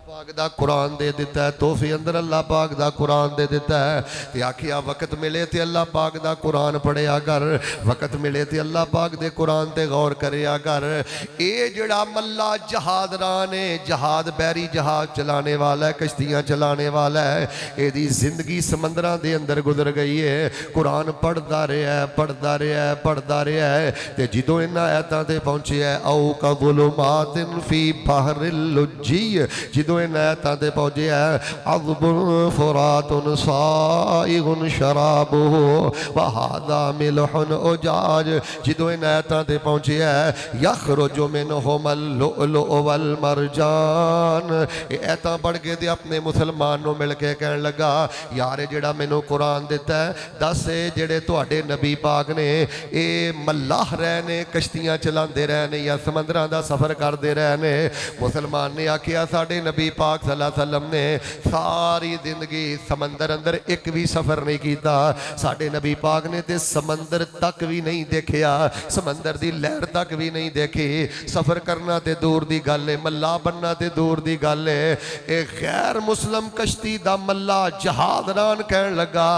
पाक दा कुरान दे दिता है, तोहफे अंदर अल्लाह पाक दा कुरान दे दिता है। ते आखिया वक्त मिले ते अल्लाह पाक दा कुरान पढ़िया कर, वक्त मिले ते अल्लाह पाक दे कुरान ते गौर करिया कर। ये जड़ा मल्ला जहाद राह ने, जहाद बैरी जहाज चलाने वाला है, कश्तियां चलाने वाला है, एदी जिंदगी समंदरां दे अंदर गुजर गई है। कुरान पढ़दा रहा है, पढ़दा रहा है, पढ़दा रहा है, ते जिदों इन्हां आयतां ते पहुंचिया औ कज़ुलुमातिन फी बहरिल लुज्जिय्य, जिदों आयतां ते पहुंचे है अज़बुन फुरातुन साइगुन शराबुहु व हादा मिल्हुन उजाज, जिदों आयतां ते पहुंचे है यख़रुजु मिनहुमल लुअ्लुअु वल मरजान। ये आयतां पढ़ के ते अपने मुसलमान नूं मिल के कहन लगा, यार जेड़ा मैनूं कुरान दिता है, दस जेड़े तुहाडे नबी पाक ने ये मल्लाह रहे ने, कश्तियां चलाते रहे ने या समंदरां दा सफ़र करते रहे ने। मुसलमान ने आखिया साडे नबी पाक सल्लल्लाहु अलैहि वसल्लम ने सारी जिंदगी समंदर अंदर एक भी सफर नहीं किया, साडे नबी पाक ने ते समंदर तक भी नहीं देखिया, समंदर दी लहर तक भी नहीं देखी। सफर करना ते दूर दी गल है, मल्ला बनना ते दूर दी गल है। एक गैर मुस्लिम कश्ती दा मल्ला जहादरान कहन लगा,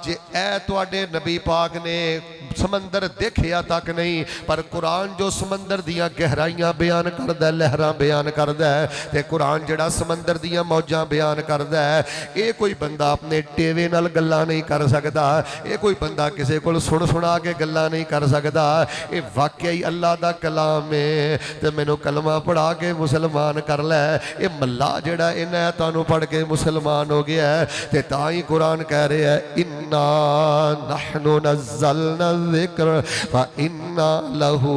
जे ऐ तुहाडे नबी पाक ने समंदर देखिया तक नहीं, पर कुरान जो समंदर दियां गहराइयां बयान करदा है, लहरां बयान करदा है, ते कुरान जड़ा समंदर दियां मौजां बयान करदा है, ये कोई बंदा अपने टेवे नाल गल्लां नहीं कर सकता, ये कोई बंदा किसी को सुन सुना के गल्लां नहीं कर सकता। ये वाकई अल्लाह दा कलाम है, ते मैनू कलमा पढ़ा के मुसलमान कर लै। ये मल्ला जड़ा इन्हां आयतां नूं पढ़ के मुसलमान हो गया है, ते तां ही कुरान कह रहा है इन्ना नहनु नज़्ज़लना ज़िक्र व इन्ना लहू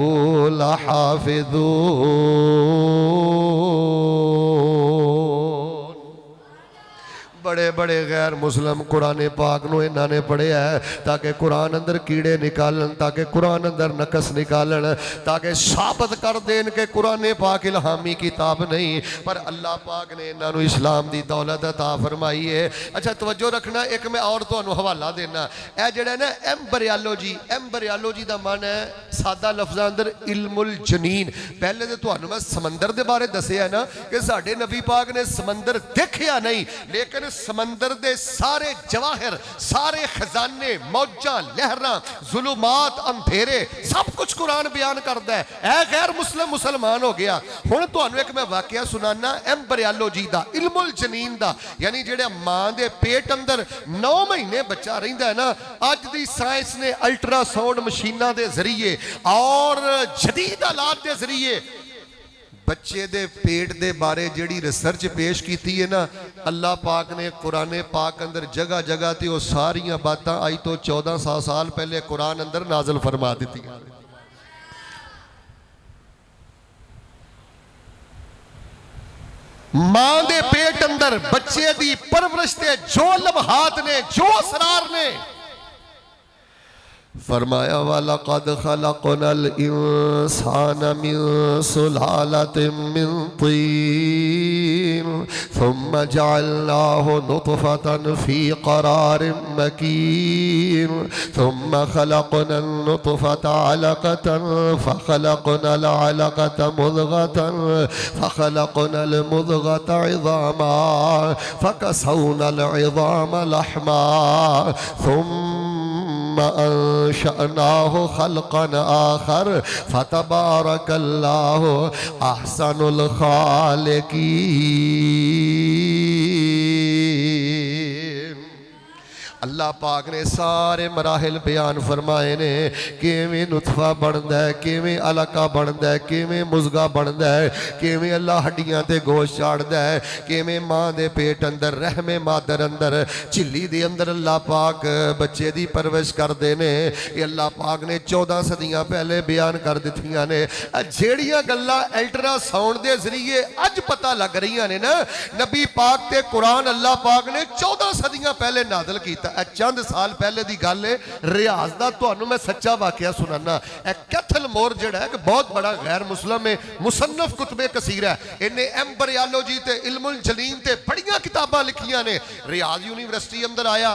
लहाफ़िज़ून। बड़े बड़े गैर मुस्लिम कुरान पाक नूं इन्हां ने पढ़िया है ताकि कुरान अंदर कीड़े निकालन, ताकि कुरान अंदर नकस निकालन, ताकि साबित कर देन कि कुरान पाक इल्हामी किताब नहीं, पर अल्लाह पाक ने इन्हां नूं इस्लाम दी दौलत अता फरमाई है। अच्छा तवज्जो रखना, एक मैं और तुहानूं हवाला देना, यह जिहड़ा ना एम्बरियालोजी, एम्बरियालोजी दा मन है सादा लफ्ज़ां अंदर इल्मुल जनीन। पहले तो तुहानूं मैं समंदर दे बारे दस्सिया ना कि साडे नबी पाक ने समंदर देखिया नहीं, लेकिन समंदर दे सारे जवाहिर, सारे खजाने, मौजा, लहरां, जुलुमात, अंधेरे, सब कुछ कुरान बयान करता है। ऐ गैर मुस्लिम मुसलमान हो गया। हुण तुहानूं एक मैं वाकया सुनाना एम्बरियालोजी दा, इल्मुल जनीन दा, यानी जेड़े मां दे पेट अंदर 9 महीने बच्चा रहिंदा है ना, अज दी साइंस ने अल्ट्रासाउंड मशीनां दे जरिए और जदीद आलात दे जरिए बच्चे दे पेट दे बारे जिहड़ी रिसर्च पेश की है ना, अल्लाह पाक ने कुरान पाक अंदर जगह जगह ते वो सारियां बातां अज तो 1400 साल पहले कुरान अंदर नाज़िल फरमा दी। मां दे पेट अंदर बच्चे दी परवरिश ते जो लम्हात ने, जो असरार ने, फरमाया वलक़द ख़लक़नल इंसान मिन सुलालतिन मिन तीन सुम्मा जअलनाहु नुतफ़तन फ़ी क़रारिन मकीन सुम्मा ख़लक़नल नुतफ़त अलक़तन फ़ख़लक़नल अलक़त मुज़ग़तन फ़ख़लक़नल मुज़ग़त इज़ामा फ़कसौनल इज़ाम लहमा अंशअनाहु खल्क़न आखर फतबारकल्लाहु अहसनुल खालिकीन। अल्लाह पाक ने सारे मराहिल बयान फरमाए ने किवें नुतफा बनता है, किवें अलका बनता है, किवें मुज़गा बनता है, किवें अल्लाह हड्डियां ते गोश्त चाड़ता है, किवें माँ दे पेट अंदर रहमे मादर अंदर झिल्ली दे अंदर अल्लाह पाक बच्चे दी परवरिश करते ने। ये अल्लाह पाक ने 14 सदियां पहले बयान कर दित्तियां ने। जेड़ियां गल्लां अल्ट्रासाउंड दे जरिए अज पता लग रही ने ना, नबी पाक ते कुरान अल्लाह पाक ने 14 सदियां पहले नाज़िल कीता। चंद साल पहले की गल है, रियाज का तुहानू मैं सच्चा वाकया सुनाना। कैथल मोर जिहड़ा है कि बहुत बड़ा गैर मुस्लिम है, मुसन्नफ कुतबे कसीर है, इन्हें एम्बरियालोजी ते इल्मुल जलीम ते बड़ियां किताबां लिखियां ने। रियाज यूनिवर्सिटी अंदर आया,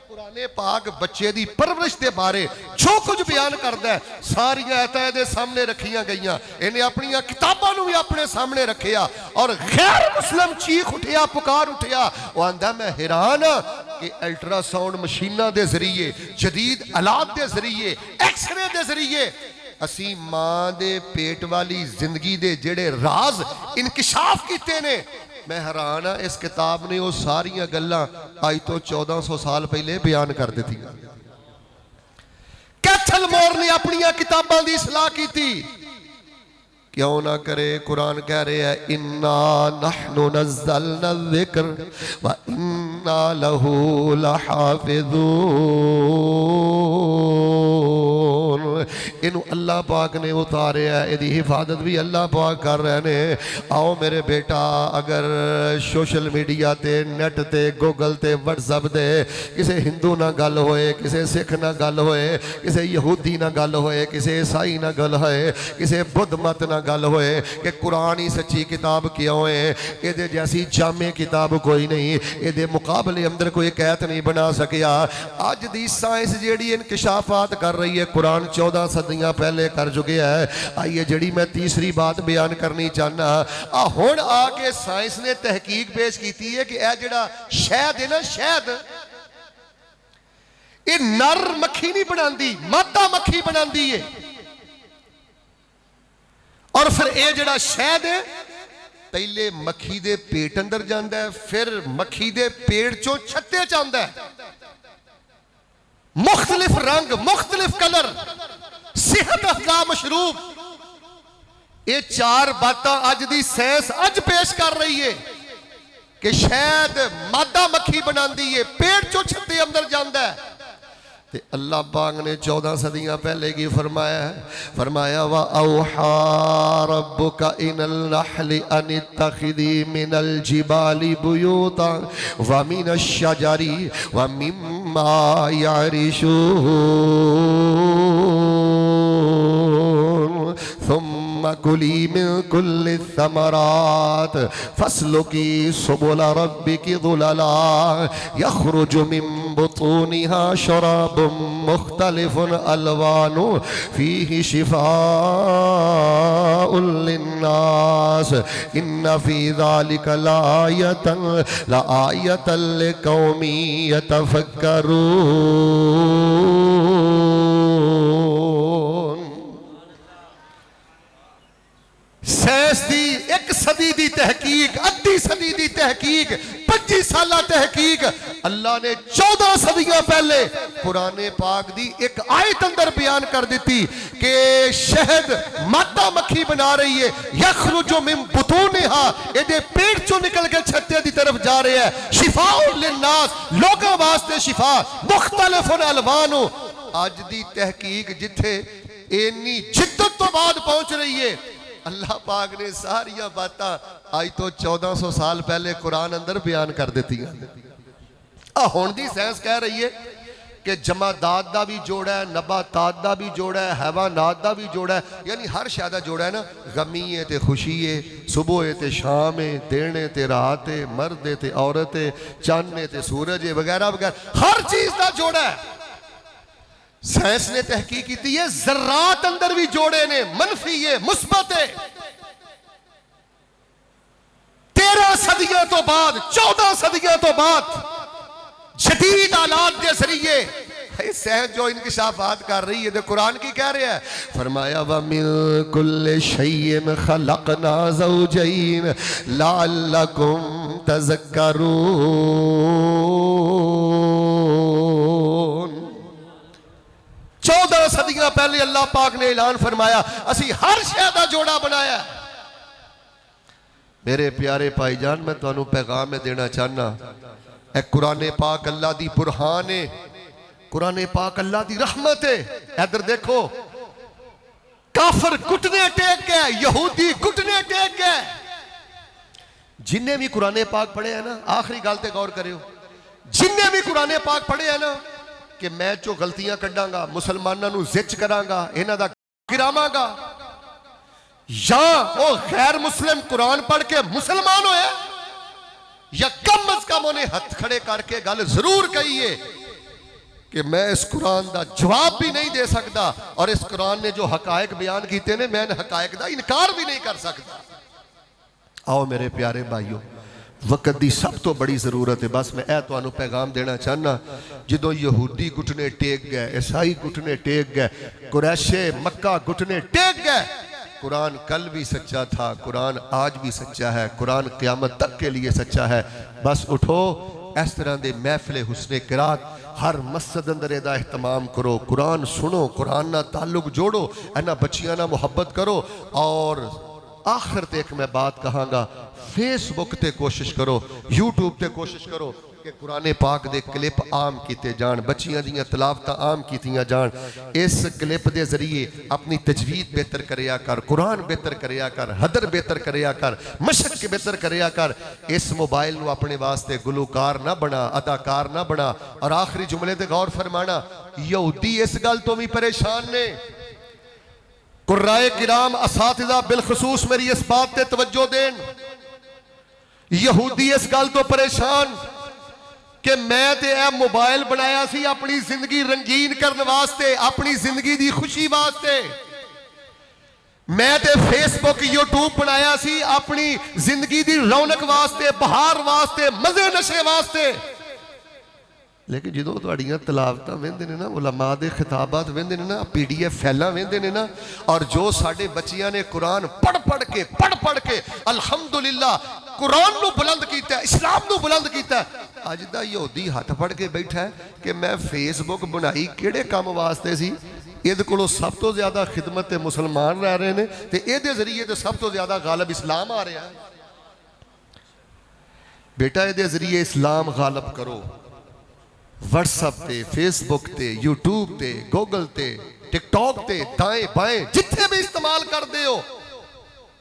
कुराने पाक बच्चे की परवरिश के बारे जो कुछ बयान करता है सारिया आयतां इहदे सामने रखियां गईयां। इन्हें अपनी किताबां नूं भी अपने सामने रखिया और गैर मुस्लिम चीख उठिया, पुकार उठिया। वो आंदा मैं हैरान हाँ कि अल्ट्रासाउंड मशीनां दे जरिए, जदीद आलात के जरिए, एक्सरे के जरिए असी मां दे पेट वाली जिंदगी दे जेड़े राज इनकिशाफ कीते ने। मैं हैरान हाँ, इस किताब ने वो सारिया गल्लां अज तो 1400 साल पहले बयान कर दी। कैथल मोर ने अपनी किताबां की सलाह की, क्यों ना करे। कुरान कह रहे हैं इन्ना नहनु नज़्ज़लना ज़िक्र व इन्ना लहू लहाफ़िज़ून। इनू अल्लाह पाक ने उतारिया, इहदी हिफाजत भी अल्लाह पाक कर रहे ने। आओ मेरे बेटा, अगर सोशल मीडिया ते नेट ते गूगल ते व्हाट्सएप ते किसी हिंदू ना गल होए, किसी सिख ना गल होए, किसी यहूदी ना गल होए, किसी ईसाई ना गल होए, किसी बुद्ध मत ना गल होए कि कुरान ही सच्ची किताब क्यों है, ये जैसी जामे किताब कोई नहीं, ये मुकाबले अंदर कोई कैद नहीं बना सकिया। अज दी साइंस जेड़ी इंकशाफात कर रही है, कुरान 14 सदियां पहले कर चुके है। आइए जेड़ी मैं तीसरी बात बयान करनी चाहना, हुण आके साइंस ने तहकीक पेश की है कि यह जेड़ा शहद है ना, शहद ये नर मक्खी नहीं बनाती, मादा मक्खी बनाती है। और फिर यह जड़ा शहद है पहले मक्खी दे पेट अंदर जाता है, फिर मक्खी दे पेट चो छत्ते जाता है। मुख्तलिफ रंग, मुख्तलिफ कलर, सेहत अफजा मशरूब, ये 4 बातें अज दी साइंस अज पेश कर रही है कि शहद मादा मक्खी बनाती है, पेट चो छत्ते अंदर जाता है। ते अल्लाह पाक ने 14 सदियां पहले की फरमाया है, फरमाया वा औहा रब्बुका इनल नहली अनित्तखिदी मिनल जिबाली बुयूता व मिनश शजरी व मिम्मा यारिशून सुम्मा कुली मिन कुल्लि समरात फस्लुकी सुबुल रब्बिकी ज़ुलला यखरुजु मिन बुतूनिहा शराबुम मुख्तलिफुन अलवानु फीही शिफाउन लिन्नास इन्ना फी ज़ालिका लाआयतन लिक़ौमी यतफ़क्करून। साइंस दी 1 सदी दी तहकीक, अद्धी सदी दी तहकीक, 25 साल तहकीक अल्लाह ने 14 सदियां पहले कुराने पाक दी एक आयत अंदर बयान कर दी कि शहद मादा मक्खी बना रही है, यखरुजु मिन बुतूनिहा, इहदे पेट चों निकल के छत्ते दी तरफ जा रहे हैं, शिफाउन लिन्नास, लोगों वास्ते शिफा, मुख्तलिफुन अलवानु। आज दी तहकीक जिथे इन्नी जिद्दत तो बाद पहुंच रही है, अल्लाह पाक ने सारिया बातां आज तो 1400 साल पहले कुरान अंदर बयान कर दी। हुण दी साइंस कह रही है कि जमादात दा भी जोड़ा है, नबातात दा भी जोड़ा है, हैवानात दा भी जोड़ा है, यानी हर शय दा जोड़ा है ना। गमी है ते खुशी है, सुबह है ते शाम है, दिन है ते रात है, मर्द है ते औरत है, चंद है ते सूरज है, वगैरह वगैरह हर चीज दा जोड़ा है। साइंस ने तहकीक की है, जर्रात अंदर भी जोड़े ने, मनफी है, मुस्बत है। 13 सदियों तो बाद, 14 सदियों तो बाद जदीद आलात के जरिए सहज जो इंकशाफात कर रही है, तो कुरान की कह रहा है, फरमाया व मिन कुल्लि शैइन खलकना ज़ौजैन लअल्लकुम तज़क्करून। 14 सदियां पहले अल्लाह पाक ने ऐलान फरमाया, असी हर शय दा जोड़ा बनाया। मेरे प्यारे भाईजान, मैं तुहानू पैगाम देना चाहना, ए कुरान पाक अल्लाह दी बुरहान है, कुरान पाक अल्लाह दी रहमत है। इधर देखो, काफिर घुटने टेक गए, यहूदी घुटने टेक गए। जिन्हें भी कुरान पाक पढ़े है ना, आखिरी गल ते गौर करियो, जिन्हें भी कुरान पाक पढ़े है ना, कि मैं चो गलतियां कड्डांगा, मुसलमानों नू जिच करांगा, इन्हां दा गिरावांगा, या वो गैर मुस्लिम कुरान पढ़ के मुसलमान होए, या कम अज कम उन्हें हथ खड़े करके गल जरूर कही है कि मैं इस कुरान का जवाब भी नहीं दे सकता, और इस कुरान ने जो हकायक बयान किए ने, मैं इन हकायक का इनकार भी नहीं कर सकता। आओ मेरे प्यारे भाइयों, वक्त की सब तो बड़ी जरूरत है। बस मैं ए तुहानू पैगाम देना चाहना, जो यहूदी घुटने टेक गए, ईसाई घुटने टेक गए, कुरैशे मक्का घुटने टेक गए, कुरान कल भी सच्चा था, कुरान आज भी सच्चा है, कुरान क़यामत तक के लिए सच्चा है। बस उठो, इस तरह के महफिल हुस्ने किरात हर मस्जिद अंदर इहदा एहतमाम करो, कुरान सुनो, कुरान ना ताल्लुक जोड़ो, इन्हां बच्चियां नाल मुहब्बत करो। और आखिर ते एक मैं बात कहांगा, फेसबुक ते कोशिश करो, यूट्यूब ते कोशिश करो कि कुरान पाक दे क्लिप आम किए जान, बच्चियां दियां तलावतां आम कीतियां जान। इस क्लिप के जरिए अपनी तजवीद बेहतर करिया कर, कुरान बेहतर करिया कर, हदर बेहतर करिया कर, मशक बेहतर करिया कर। इस मोबाइल नू अपने वास्ते गुलूकार ना बना, अदाकार ना बना। और आखिरी जुमले ते गौर फरमाना, यहूदी इस गल तो भी परेशान ने, कुर्राए किराम असातिज़ा बिलखसूस मेरी इस बात पे तवज्जो देन, यहूदी इस गल तो परेशान कि मैं ते ए मोबाइल बनाया सी अपनी जिंदगी रंगीन करने वास्ते, अपनी जिंदगी दी खुशी वास्ते। मैं ते फेसबुक यूट्यूब बनाया सी अपनी जिंदगी दी रौनक वास्ते, बहार वास्ते, मजे नशे वास्ते। लेकिन जो तुहाड़ियां तलावतां वेंदे ने ना, उलमा दे खिताबात वेंदे ने ना, PDF फैलां वेंदे ने ना, और जो साडे बच्चियां ने कुरान पढ़ पढ़ के अल्हम्दुलिल्लाह कुरान नू बुलंद कीता, इस्लाम नू बुलंद कीता। अज दा यहूदी हथ फड़ के बैठा है कि मैं फेसबुक बनाई किहड़े काम वास्ते सी, इहदे कोलों सब तो ज्यादा खिदमत मुसलमान रह रहे हैं, तो इहदे जरिए तो सब तो ज्यादा गालिब इस्लाम आ रहा है। बेटा इहदे जरिए इस्लाम गालिब करो। व्हाट्सएप ते, फेसबुक ते, यूट्यूब ते, गूगल ते, टिकटॉक ते, दाएं बाएं जिथे भी इस्तेमाल करते हो,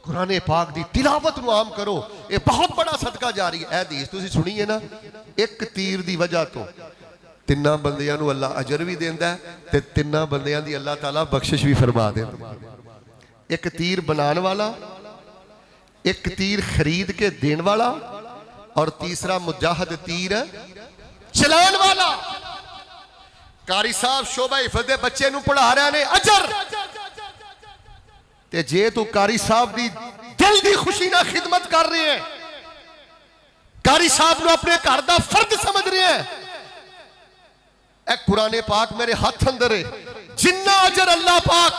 कुरान पाक की तिलावत नू आम करो। ये बहुत बड़ा सदका जारी है। हदीस तुसीं सुनी है ना, एक तीर की वजह तो 3 बंदियां नू अल्लाह अजर भी देंदा है, ते 3 बंदियां दी अल्लाह ताला बख्शिश भी फरमा देंदा। एक तीर बनाने वाला, एक तीर खरीद के देने वाला, और तीसरा मुजाहिद तीर चलान वाला। कारी साहब शोभा हिफज दे बच्चे नू पढ़ा रहे ने, अजर। ते जे तू कारी साहब दी दिल दी खुशी ना खिदमत कर रहे हैं, कारी साहब नू अपने घर दा फर्द समझ रहे हैं, ए कुरान पाक मेरे हाथ अंदर है, जिन्ना अजर अल्लाह पाक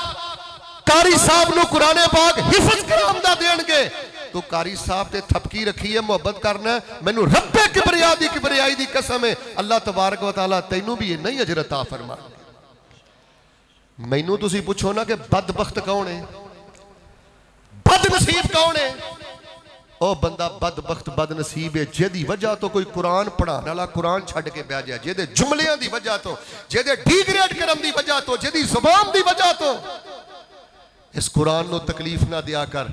कारी साहब नू कुरान पाक हिफज कराम दा देणगे, तो कारी साहब ते थपकी रखी है, मुहब्बत करना, मैनू रब्बे किबरियाई दी कसम है, अल्लाह तबारक व तआला तैनू भी नहीं अजर अता फरमा। मैनू तुसी पूछो ना कि बदबख्त कौन है, बदनसीब कौन है? ओ बंदा बदबख्त बदनसीब है जिहदी वजह तो कोई कुरान पढ़ाने वाला कुरान छड्ड के बैठ जाए, जिहदे जुमलियां दी वजह तो, जिहदे डी ग्रेड करम दी वजह तो, जिहदी जुबान दी वजह तो। इस कुरान को तकलीफ ना दिया कर,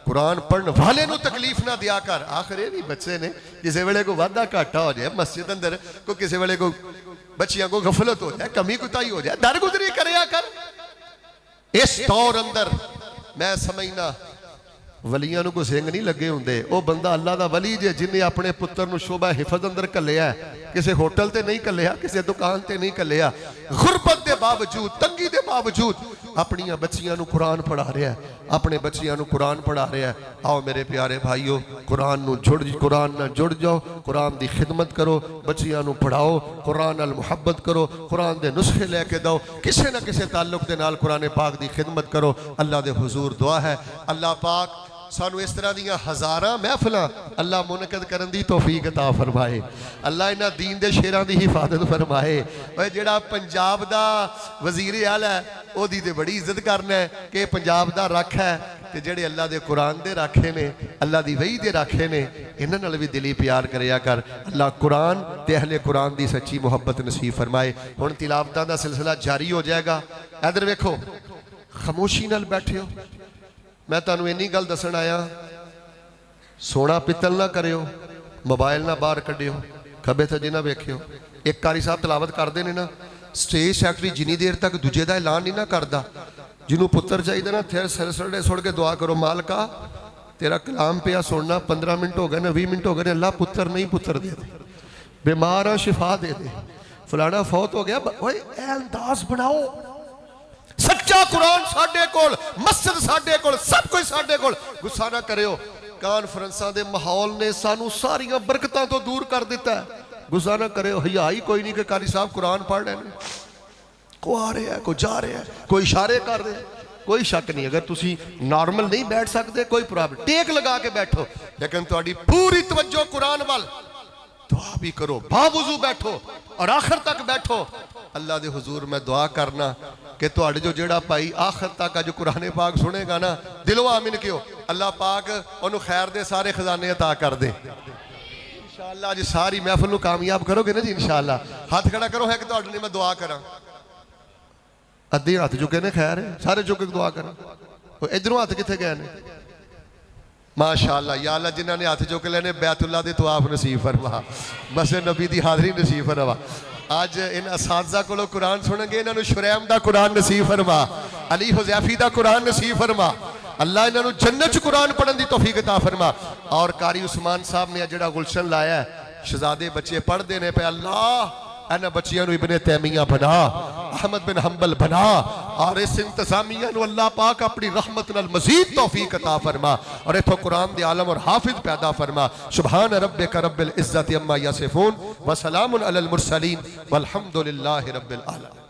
कुरान पढ़ने वाले को तकलीफ ना दिया कर। आखिर ये भी बच्चे ने, किसी वेले को वाधा घाटा हो जाए मस्जिद अंदर, को किसी वेले को बच्चियां को गफलत हो जाए, कमी कुताही हो जाए, दरगुजरी करया कर। इस दौर अंदर मैं समझना वलियां को सिंह नहीं लगे होंगे। वह बंदा अल्लाह का वली जे जिन्हें अपने पुत्र को शोभा हिफज अंदर घलिया, किसी होटल से नहीं घलिया, किसी दुकान से नहीं घलिया, गुरबत के बावजूद, तंगी के बावजूद अपन बच्चियां को कुरान पढ़ा रहा है, अपने बच्चियां को कुरान पढ़ा रहा है। आओ मेरे प्यारे भाईओ, कुरान नाल जुड़ जाओ, कुरान की खिदमत करो, बच्चियां को पढ़ाओ, कुरान नाल मुहब्बत करो, कुरान के नुस्खे लैके दो, किसी न किसी ताल्लुक के नाल कुरान पाक की खिदमत करो। अल्लाह के हुजूर दुआ है अल्लाह पाक सानू इस तरह दियां हज़ारां महफिलां अल्लाह मुनक़िद करन दी तौफीक अता फरमाए। अल्लाह इन्हां दीन दे शेरां दी हिफाजत फरमाए। ओए जिहड़ा पंजाब दा वज़ीर आला है ओदी ते बड़ी इज्जत करना है कि पंजाब दा रख है, ते जिहड़े अल्लाह दे कुरान दे राखे ने, अल्लाह दी वही दे राखे ने, इन्हां नाल भी दिली प्यार करया कर। अल्लाह कुरान ते अहले कुरान दी सच्ची मुहब्बत नसीब फरमाए। हुण तिलावतां दा सिलसिला जारी हो जाएगा। इधर वेखो, खामोशी नाल बैठे हो, मैं तुहानू इन्नी गल दसन आया, सोना पित्तल ना करियो, मोबाइल ना बाहर कढ़ियो, खब्बे सज्जे ना वेखियो। एक कारी साहब तलावत करते हैं ना, स्टेज सैकटरी जिनी देर तक दूजे का ऐलान नहीं ना करता, जिन्होंने पुत्र चाहिए ना फिर सिर सड़े सुड़ के दुआ करो, मालका तेरा कलाम पिया सुनना, 15 मिनट हो गए ना, 20 मिनट हो गए, अल्लाह पुत्र नहीं पुत्र दे दे, बीमार आ शिफा दे दे, फलाना फौत हो गया। ओए अंदाज बनाओ, सच्चा कुरान साडे कोल, मस्जिद साडे कोल, सब कुछ साडे कोल। गुस्सा ना करियो, कॉन्फ्रेंसां दे माहौल ने सानू सारियां बरकतां तो दूर कर दिता है। गुस्सा ना करियो, हिया ही कोई नहीं कि कारी साहब कुरान पढ़ रहे हैं, को आ रहा है, को जा रहा है, कोई इशारे कर रहे हैं, कोई शक नहीं। अगर तुसी नॉर्मल नहीं बैठ सकते कोई प्रॉब्लम, टेक लगा के बैठो, लेकिन तुहाडी पूरी तवज्जो कुरान वाल, दुआ भी करो, बावजू बैठो और आखिर तक बैठो। अल्लाह दे हुजूर मैं दुआ करना कि तुहाडे जो जेड़ा भाई आखिर तक अज कुरान पाक सुनेगा ना, दिलों आमीन कहो, अल्लाह पाक उन्होंने खैर दे सारे खजाने अता कर दे इंशाअल्लाह। अज सारी महफिल को कामयाब करोगे ना जी इंशाअल्लाह। हाथ खड़ा करो है कि तुहाडे लिए मैं दुआ करा। अद्धे हाथ चुके ने, खैर है, सारे चुके दुआ करा। इधरों हाथ कितने गए ने? माशाअल्लाह, या अल्लाह जिन्होंने ने हाथ चुक लेने बैतुल्लाह दे तवाफ नसीब फरमा, मस्जिद नबी दी हाज़री नसीब फरमा। अज इन असातिज़ा कोलों कुरान सुनेंगे, इन्होंने शुरैम दा कुरान नसीब फरमा, अली हुज़ैफी दा कुरान नसीब फरमा। अल्लाह इन्होंने जन्नत च कुरान पढ़न दी तौफीक अता फरमा। और कारी उस्मान साहब ने जिहड़ा गुलशन लाया है, शहजादे बच्चे पढ़ते हैं पे, अल्लाह इन्हां बच्चियां नूं इब्ने तैमिया बना, अहमद बिन हंबल बना, और इस इंतजामिया नूं अल्लाह पाक अपनी रहमत नाल मजीद तौफीक अता फरमा और इथों कुरान दे आलम और हाफिज पैदा फरमा। सुभान रब्बिका रब्बिल इज्जति अम्मा यसिफून व सलामुन अलल मुरसलीन वल्हम्दुलिल्लाहि रब्बिल आलमीन।